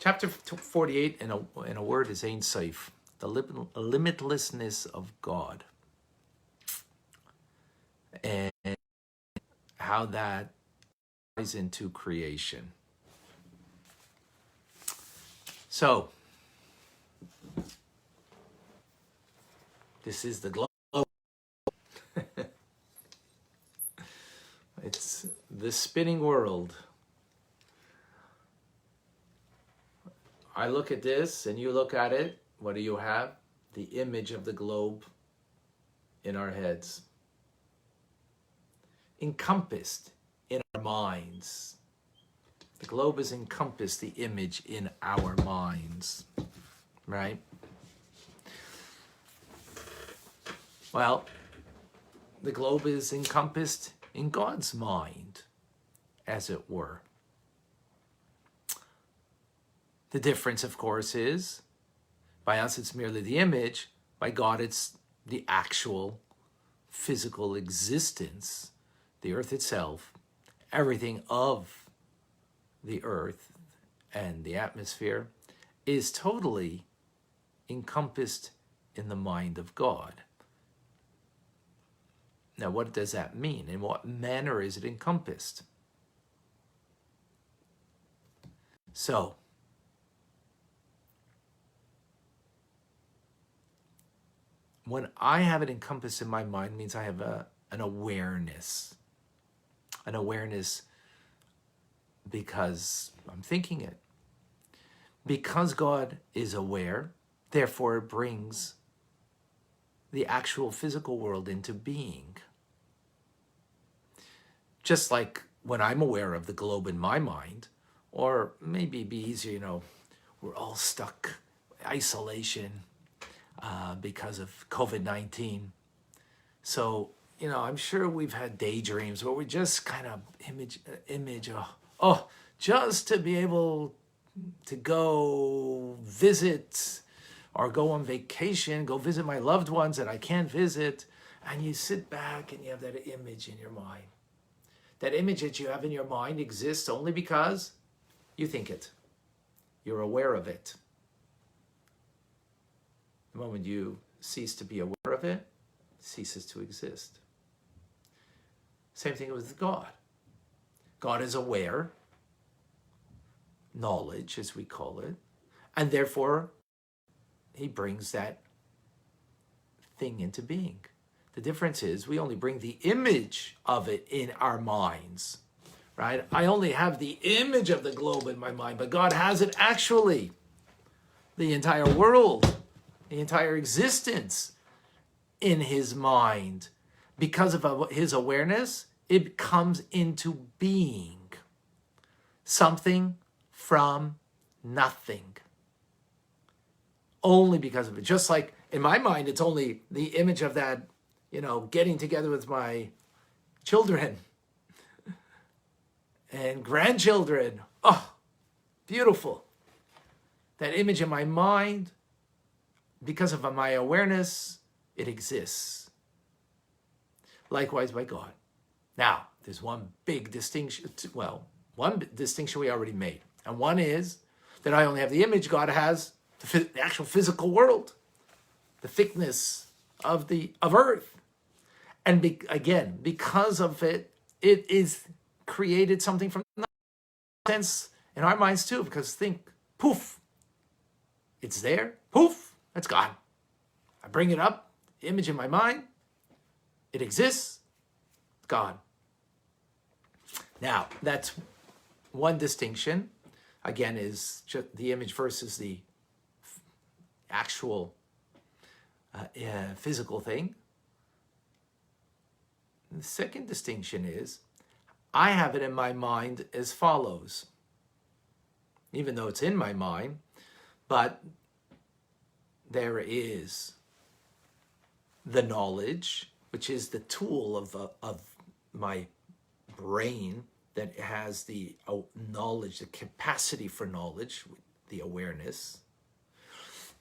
Chapter 48 in a word is Ein Sof, the limitlessness of God, and how that ties into creation. So, this is the globe. It's the spinning world. I look at this and you look at it. What do you have? The image of the globe in our heads, encompassed in our minds. The globe is encompassed, the image in our minds, right? Well, the globe is encompassed in God's mind, as it were. The difference, of course, is by us it's merely the image, by God it's the actual physical existence, the earth itself, everything of the earth and the atmosphere is totally encompassed in the mind of God. Now, what does that mean? In what manner is it encompassed? So, when I have it encompassed in my mind, means I have an awareness. An awareness because I'm thinking it. Because God is aware, therefore it brings the actual physical world into being. Just like when I'm aware of the globe in my mind, or maybe it'd be easier, we're all stuck, isolation, because of COVID-19. So, I'm sure we've had daydreams where we just kind of image, just to be able to go visit or go on vacation, go visit my loved ones that I can't visit. And you sit back and you have that image in your mind. That image that you have in your mind exists only because you think it. You're aware of it. The moment you cease to be aware of it, it ceases to exist. Same thing with God. God is aware, knowledge as we call it, and therefore he brings that thing into being. The difference is we only bring the image of it in our minds, right? I only have the image of the globe in my mind, but God has it actually. The entire world, the entire existence in his mind. Because of his awareness, it comes into being. Something from nothing. Only because of it. Just like in my mind, it's only the image of that, getting together with my children and grandchildren. Oh, beautiful. That image in my mind, because of my awareness, it exists. Likewise by God. Now, there's one big distinction. Well, one distinction we already made. And one is that I only have the image. God has the actual physical world, the thickness of earth. And again, because of it, it is created something from sense in our minds too. Because think, poof, it's there, poof, it's gone. I bring it up, the image in my mind, it exists, it's gone. Now, that's one distinction. Again, is just the image versus the actual physical thing. The second distinction is, I have it in my mind as follows. Even though it's in my mind, but there is the knowledge, which is the tool of my brain that has the knowledge, the capacity for knowledge, the awareness.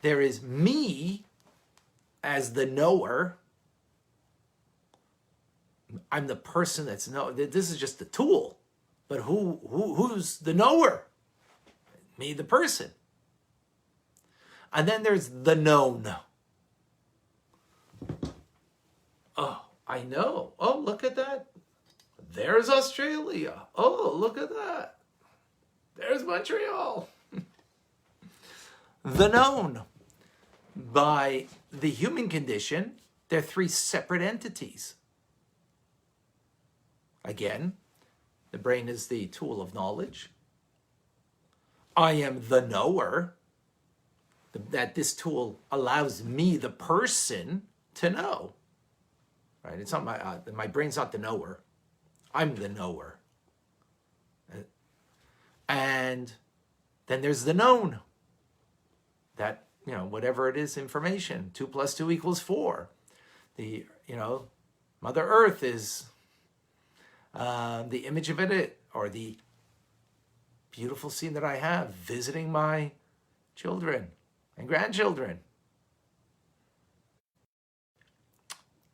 There is me as the knower. I'm the person that's this is just the tool, but who's the knower? me, the person. And then there's the known. Oh, I know. Oh, look at that. There's Australia. Oh, look at that. There's Montreal. The known. By the human condition, they're three separate entities. Again, the brain is the tool of knowledge. I am the knower. That this tool allows me, the person, to know. Right? It's not my brain's not the knower. I'm the knower. And then there's the known. That, whatever it is, information. 2 + 2 = 4. The, Mother Earth is the image of it, or the beautiful scene that I have visiting my children and grandchildren.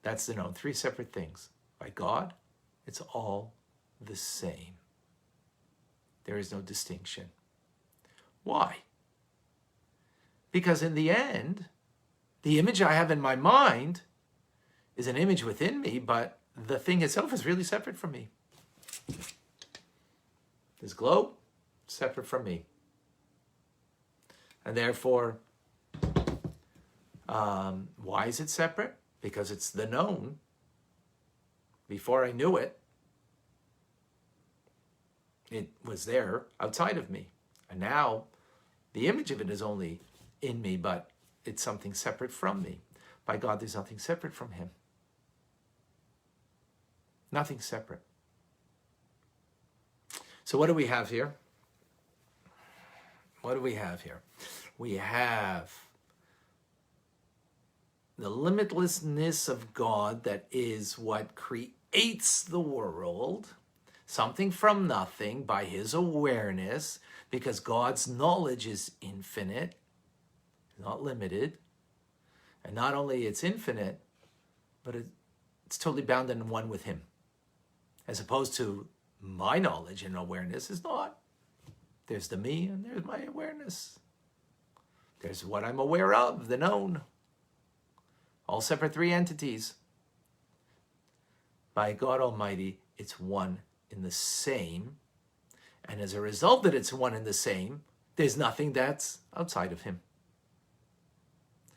That's the known. 3 separate things. By God, it's all the same. There is no distinction. Why? Because in the end, the image I have in my mind is an image within me, but the thing itself is really separate from me. This globe, separate from me. And therefore, why is it separate? Because it's the known. Before I knew it, it was there outside of me. And now, the image of it is only in me, but it's something separate from me. By God, there's nothing separate from him. Nothing separate. So what do we have here? What do we have here? We have the limitlessness of God that is what creates the world, something from nothing by his awareness, because God's knowledge is infinite, not limited. And not only it's infinite, but it's totally bound in one with him. As opposed to my knowledge and awareness is not. There's the me and there's my awareness. There's what I'm aware of, the known. All separate 3 entities. By God Almighty, it's one in the same. And as a result that it's one and the same, there's nothing that's outside of him.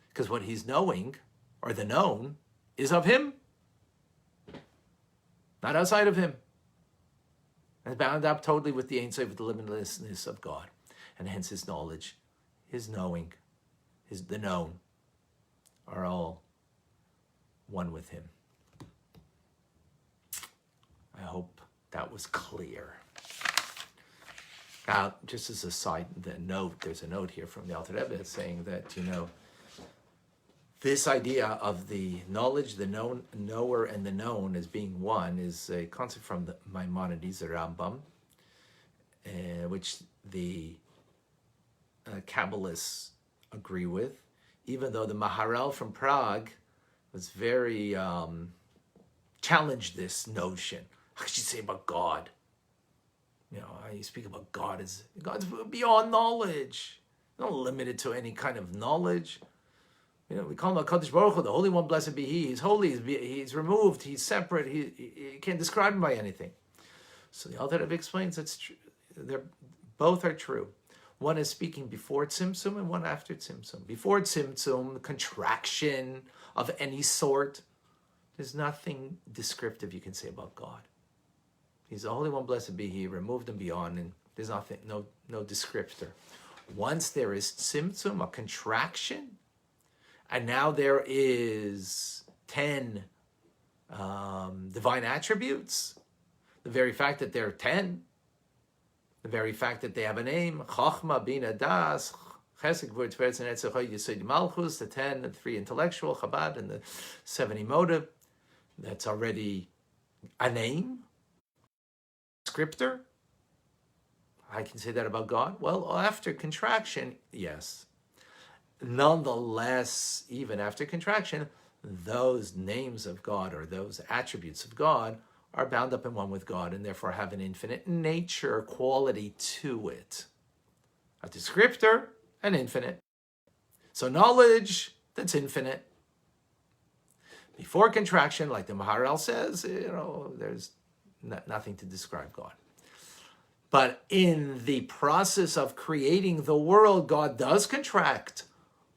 Because what he's knowing, or the known, is of him, not outside of him. And bound up totally with the Ein Sof, with the limitlessness of God. And hence his knowledge, his knowing, the known, are all one with him. I hope that was clear. Now, just as a side note, there's a note here from the Alter Rebbe saying that, this idea of the knowledge, the knower, and the known as being one is a concept from the Maimonides, the Rambam, which the Kabbalists agree with, even though the Maharal from Prague was very challenged this notion. How could you say about God? You speak about God as God's beyond knowledge, not limited to any kind of knowledge. We call him HaKadosh Baruch Hu, the Holy One, blessed be He. He's holy, he's removed, he's separate, he can't describe him by anything. So the Alter Rebbe explains that's true. Both are true. One is speaking before Tzimtzum and one after Tzimtzum. Before Tzimtzum, contraction of any sort, there's nothing descriptive you can say about God. He's the Holy One, blessed be He, removed and beyond, and there's nothing, no descriptor. Once there is Tzimtzum, a contraction, and now there is 10 divine attributes. The very fact that there are 10, the very fact that they have a name, Chachma, Bina, Das, Chesed, Gvur, Tveretz, and Etzechoy, Yesod, Malchus, the 10, the 3 intellectual, Chabad, and the 7 emotive, that's already a name, scriptor. I can say that about God. Well, after contraction, yes. Nonetheless, even after contraction, those names of God or those attributes of God are bound up in one with God and therefore have an infinite nature quality to it. a descriptor, and infinite. So knowledge that's infinite. Before contraction, like the Maharal says, there's nothing to describe God. But in the process of creating the world, God does contract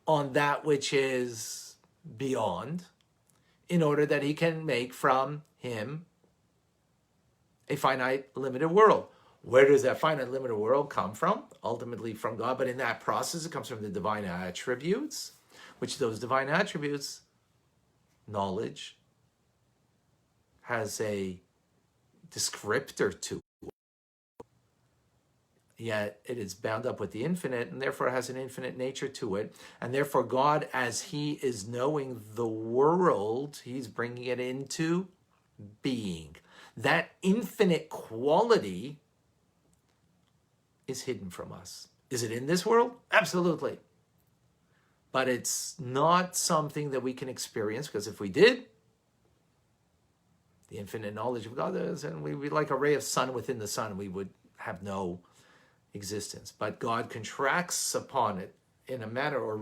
on that which is beyond in order that he can make from him a finite, limited world. Where does that finite, limited world come from? Ultimately from God, but in that process, it comes from the divine attributes, which those divine attributes, knowledge, has a descriptor to, yet it is bound up with the infinite, and therefore has an infinite nature to it. And therefore God, as he is knowing the world, he's bringing it into being. That infinite quality is hidden from us. Is it in this world? Absolutely. But it's not something that we can experience, because if we did, the infinite knowledge of God is, and we'd be like a ray of sun within the sun, we would have no existence. But God contracts upon it in a manner, or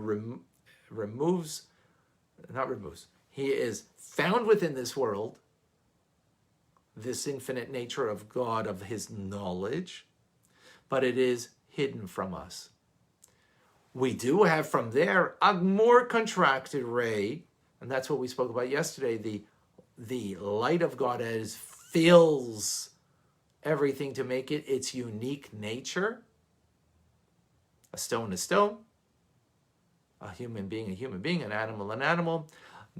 he is found within this world, this infinite nature of God, of his knowledge, but it is hidden from us. We do have from there a more contracted ray, and that's what we spoke about yesterday, the light of God as fills everything to make it its unique nature. A stone, a human being, an animal,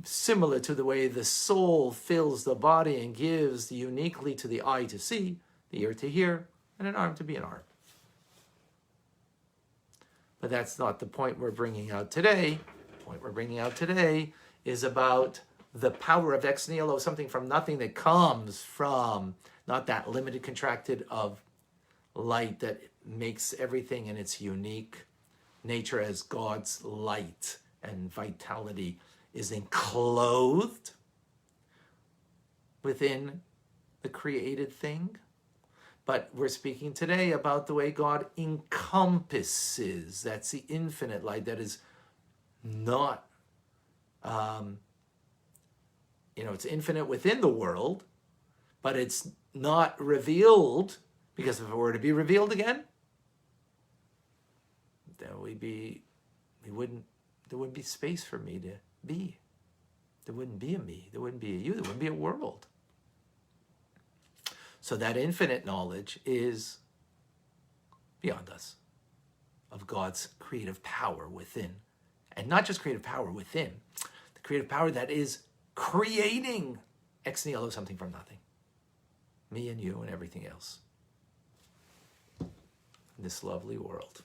similar to the way the soul fills the body and gives uniquely to the eye to see, the ear to hear, and an arm to be an arm. But that's not the point we're bringing out today. The point we're bringing out today is about the power of ex nihilo, something from nothing that comes from not that limited contracted of light that makes everything in its unique nature as God's light and vitality is enclosed within the created thing. But we're speaking today about the way God encompasses. That's the infinite light that is not, it's infinite within the world, but it's not revealed, because if it were to be revealed again, then there wouldn't be space for me to be. There wouldn't be a me. There wouldn't be a you. There wouldn't be a world. So that infinite knowledge is beyond us, of God's creative power within. And not just creative power within, the creative power that is creating ex nihilo, something from nothing. Me and you and everything else. In this lovely world.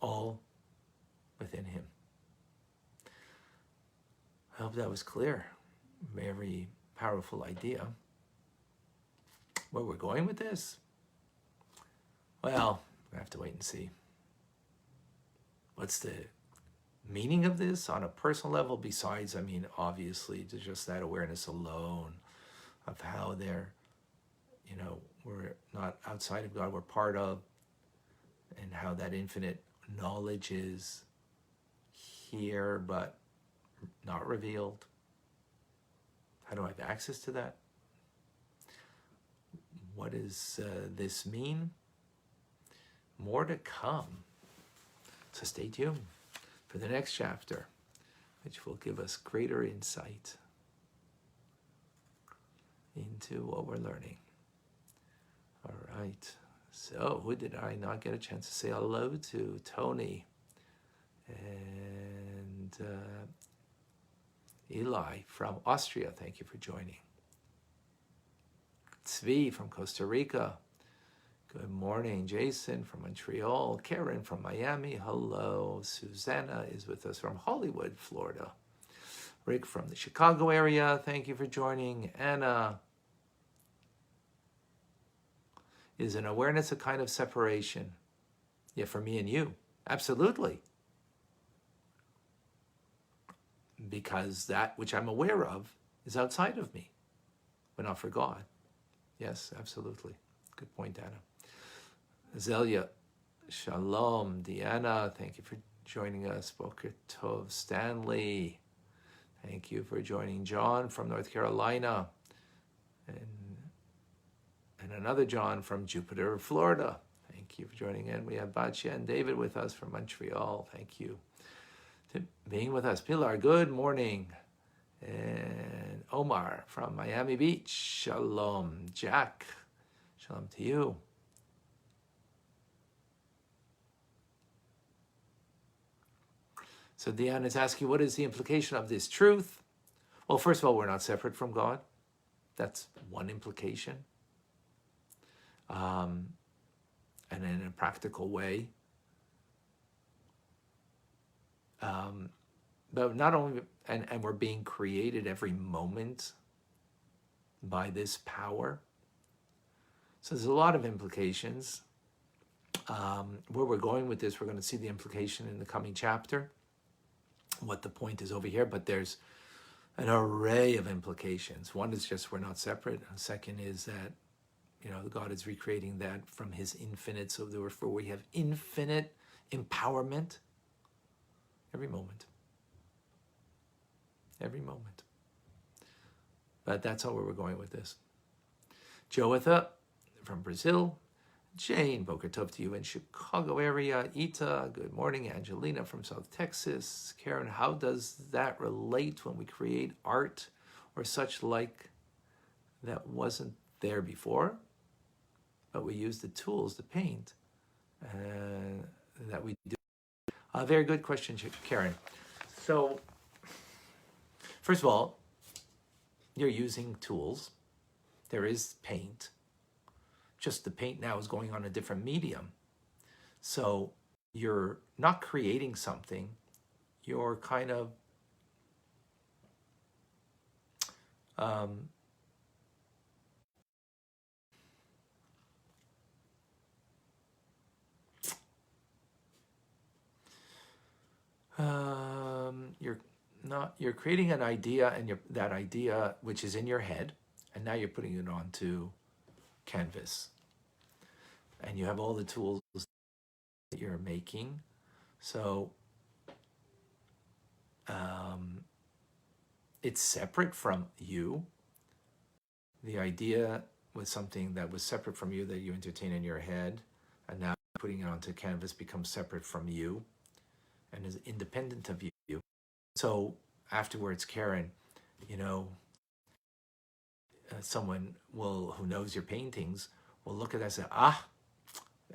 All within him. I hope that was clear. Very powerful idea. Where we're going with this? Well, we have to wait and see. What's the meaning of this on a personal level, besides, obviously, just that awareness alone of how we're not outside of God, we're part of, and how that infinite knowledge is here but not revealed. How do I have access to that? What does this mean? More to come. So stay tuned for the next chapter, which will give us greater insight into what we're learning. All right. So who did I not get a chance to say hello to? Tony and Eli from Austria. Thank you for joining. Tzvi from Costa Rica. Good morning. Jason from Montreal. Karen from Miami. Hello. Susanna is with us from Hollywood, Florida. Rick from the Chicago area. Thank you for joining. Anna. Is an awareness a kind of separation? Yeah, for me and you. Absolutely. Because that which I'm aware of is outside of me, but not for God. Yes, absolutely. Good point, Anna. Zelia, shalom. Deanna, thank you for joining us. Boker Tov. Stanley, thank you for joining. John from North Carolina. And another John from Jupiter, Florida. Thank you for joining in. We have Batya and David with us from Montreal. Thank you for being with us. Pilar, good morning. And Omar from Miami Beach. Shalom. Jack, shalom to you. So Deanna is asking, what is the implication of this truth? Well, first of all, we're not separate from God. That's one implication. And in a practical way. But not only, and we're being created every moment by this power. So there's a lot of implications. Where we're going with this, we're going to see the implication in the coming chapter, what the point is over here, but there's an array of implications. One is just we're not separate. And second is that, God is recreating that from his infinite, so therefore we have infinite empowerment every moment. Every moment. But that's how we're going with this. Joatha from Brazil. Jane, Boker Tov to you in Chicago area. Ita, good morning. Angelina from South Texas. Karen, how does that relate when we create art or such like that wasn't there before, but we use the tools to paint that we do? A very good question, Karen. So, first of all, you're using tools. There is paint. Just the paint now is going on a different medium. So you're not creating something. You're kind of you're creating an idea, and that idea which is in your head, and now you're putting it onto canvas. And you have all the tools that you're making. So it's separate from you. The idea was something that was separate from you that you entertain in your head, and now putting it onto canvas becomes separate from you and is independent of you. So afterwards, Karen, someone who knows your paintings will look at that and say,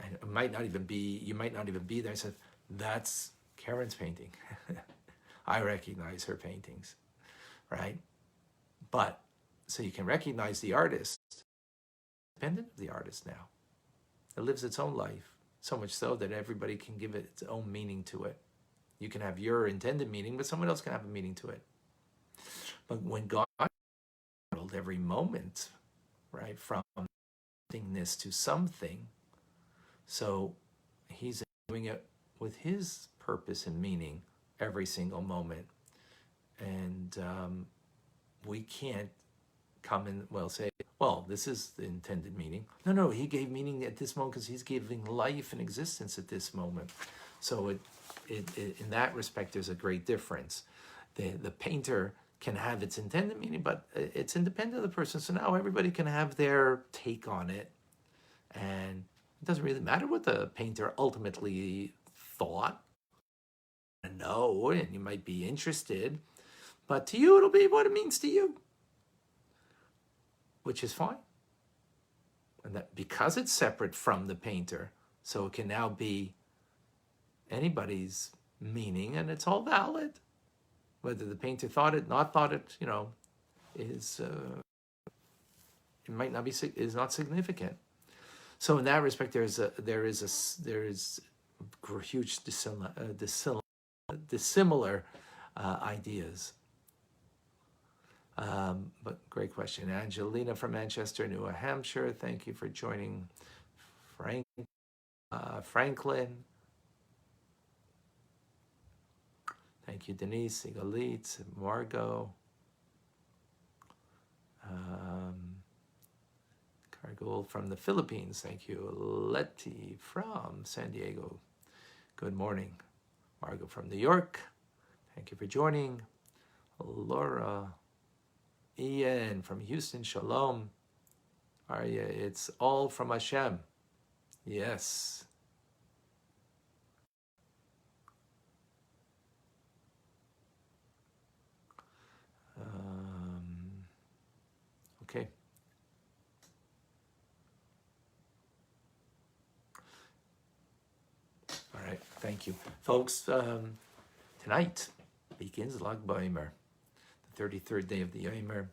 and it might not even be, you might not even be there. I said, that's Karen's painting. I recognize her paintings, right? But, so you can recognize the artist, independent of the artist now. It lives its own life, so much so that everybody can give it its own meaning to it. You can have your intended meaning, but someone else can have a meaning to it. But when God every moment, right, from nothingness to something, so he's doing it with his purpose and meaning every single moment. And we can't come and, say, well, this is the intended meaning. No, he gave meaning at this moment because he's giving life and existence at this moment. So it in that respect, there's a great difference. The painter can have its intended meaning, but it's independent of the person. So now everybody can have their take on it. And it doesn't really matter what the painter ultimately thought. No, and you might be interested, but to you, it'll be what it means to you, which is fine. And that because it's separate from the painter, so it can now be anybody's meaning, and it's all valid. Whether the painter thought it, not thought it, is it might not be, is not significant. So in that respect, there is huge dissimilar ideas. But great question. Angelina from Manchester, New Hampshire. Thank you for joining. Franklin. Thank you, Denise, Igalit, Margot. Margot from the Philippines. Thank you. Letty from San Diego. Good morning. Margot from New York. Thank you for joining. Laura. Ian from Houston. Shalom. Arya, it's all from Hashem. Yes. Okay. All right. Thank you. Folks, tonight begins Lag BaOmer, the 33rd day of the Yomer,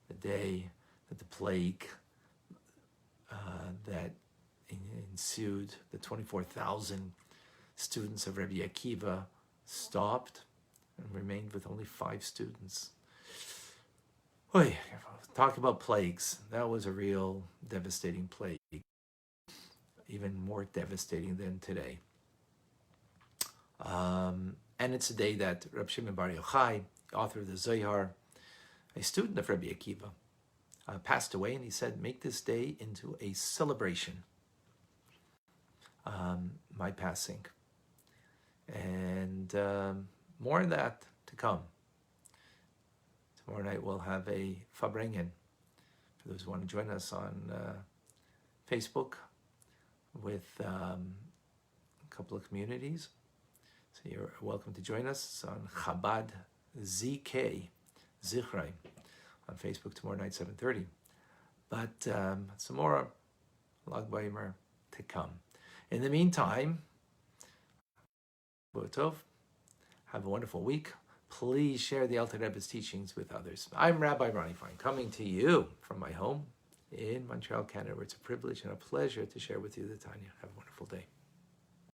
the day that the plague that ensued, the 24,000 students of Rabbi Akiva stopped and remained with only 5 students. Oy, talk about plagues. That was a real devastating plague, even more devastating than today. And it's a day that Reb Shimon Bar Yochai, author of the Zohar, a student of Rabbi Akiva, passed away, and he said, make this day into a celebration, my passing. And more of that to come. Tomorrow night we'll have a Fabrengen. For those who want to join us on Facebook with a couple of communities. So you're welcome to join us on Chabad ZK, Zichrai, on Facebook tomorrow night, 7:30. But some more Lag BaOmer to come. In the meantime, Tov, have a wonderful week. Please share the Alter Rebbe's teachings with others. I'm Rabbi Ronnie Fine, coming to you from my home in Montreal, Canada, where it's a privilege and a pleasure to share with you the Tanya. Have a wonderful day.